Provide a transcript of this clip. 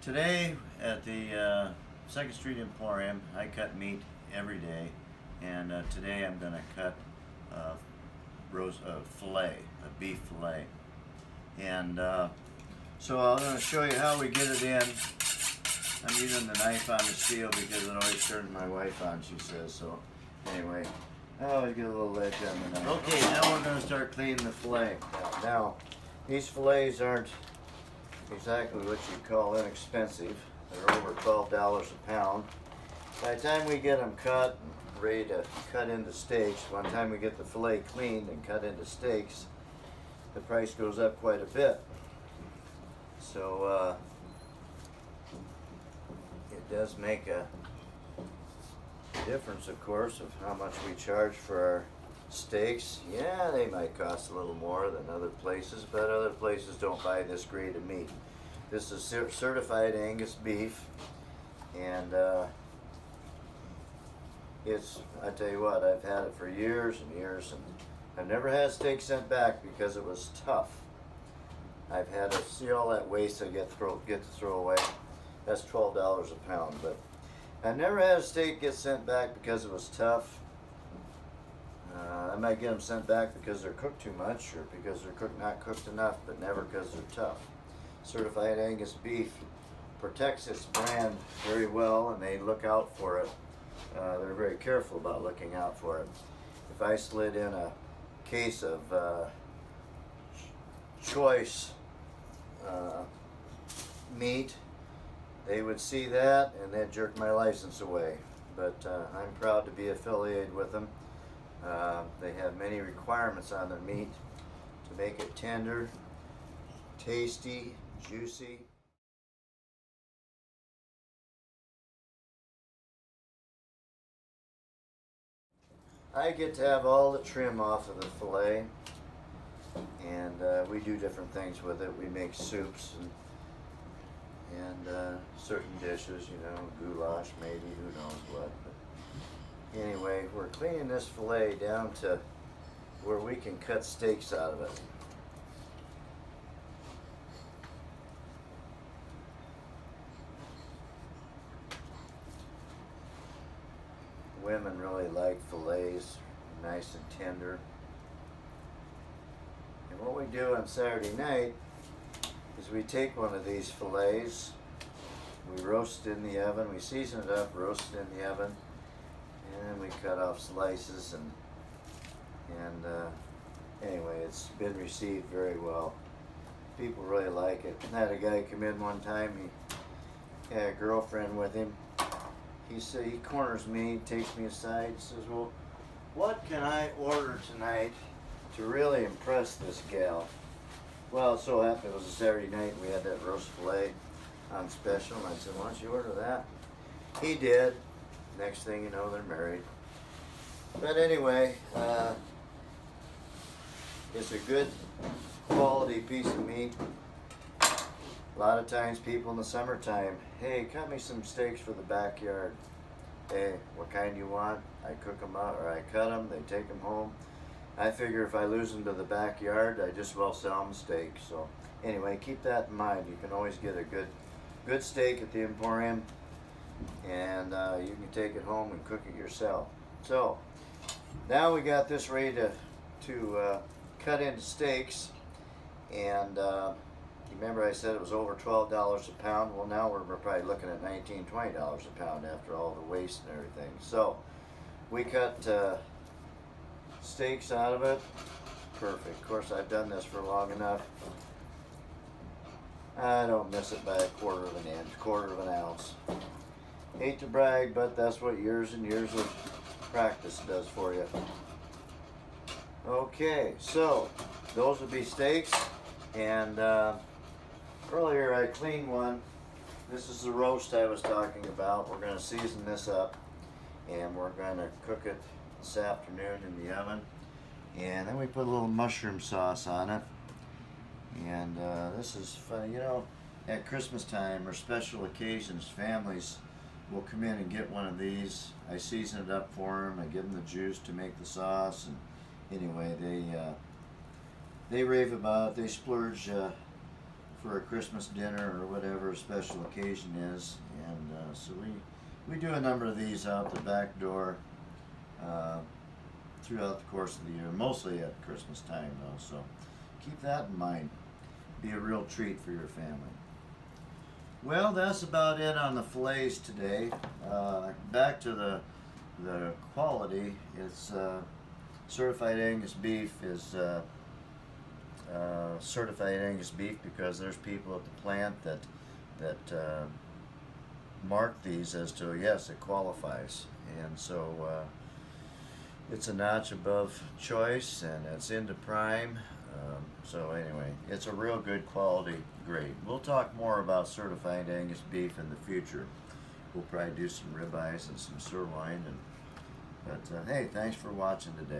Today at the 2nd Street Emporium, I cut meat every day, and today I'm going to cut filet, a beef filet. And so I'm going to show you how we get it in. I'm using the knife on the steel because it always turns my wife on, she says. So anyway, I always get a little ledge on the knife. Okay, now we're going to start cleaning the filet. Now, these fillets aren't exactly what you'd call inexpensive. They're over $12 a pound. By the time we get them cut and ready to cut into steaks, by the time we get the filet cleaned and cut into steaks, the price goes up quite a bit. So it does make a difference, of course, of how much we charge for our steaks. Yeah, they might cost a little more than other places, but other places don't buy this grade of meat. This is certified Angus beef, and I tell you what, I've had it for years and years, and I've never had a steak sent back because it was tough. I've had to see all that waste I get to throw away. That's $12 a pound, but I've never had a steak get sent back because it was tough. I might get them sent back because they're cooked too much or because they're not cooked enough, but never because they're tough. Certified Angus beef protects its brand very well, and they look out for it. They're very careful about looking out for it. If I slid in a case of choice meat, they would see that and they'd jerk my license away. But I'm proud to be affiliated with them. They have many requirements on their meat to make it tender, tasty, juicy. I get to have all the trim off of the filet, and we do different things with it. We make soups and certain dishes, you know, goulash maybe, who knows what. But anyway, we're cleaning this filet down to where we can cut steaks out of it. Women really like fillets, nice and tender. And what we do on Saturday night is we take one of these fillets, we roast it in the oven, we season it up, roast it in the oven, and then we cut off slices, and anyway, it's been received very well. People really like it. I had a guy come in one time, he had a girlfriend with him. He corners me, takes me aside, says, "Well, what can I order tonight to really impress this gal?" Well, it so happened it was a Saturday night and we had that roast filet on special, and I said, "Why don't you order that?" He did. Next thing you know, they're married. But anyway, it's a good quality piece of meat. A lot of times people in the summertime, "Hey, cut me some steaks for the backyard." Hey, what kind do you want? I cook them out, or I cut them, they take them home. I figure if I lose them to the backyard, I just well sell them steak. So anyway, keep that in mind. You can always get a good steak at the Emporium, and you can take it home and cook it yourself. So now we got this ready to cut into steaks, and remember I said it was over $12 a pound. Well, now we're probably looking at $19, $20 a pound after all the waste and everything. So we cut steaks out of it. Perfect. Of course, I've done this for long enough. I don't miss it by a quarter of an inch, quarter of an ounce. Hate to brag, but that's what years and years of practice does for you. Okay, so those would be steaks, and earlier I cleaned one. This is the roast I was talking about. We're going to season this up, and we're going to cook it this afternoon in the oven. And then we put a little mushroom sauce on it. And this is funny, you know, at Christmas time or special occasions, families will come in and get one of these. I season it up for them. I give them the juice to make the sauce. And anyway, they rave about it. They splurge for a Christmas dinner or whatever a special occasion is. And so we do a number of these out the back door throughout the course of the year, mostly at Christmas time though, so keep that in mind. Be a real treat for your family. Well, that's about it on the fillets today. Back to the quality. It's certified Angus beef is certified Angus beef because there's people at the plant that mark these as to, yes, it qualifies, and so it's a notch above choice, and it's into prime. So anyway, it's a real good quality grade. We'll talk more about certified Angus beef in the future. We'll probably do some ribeyes and some sirloin. But hey, thanks for watching today.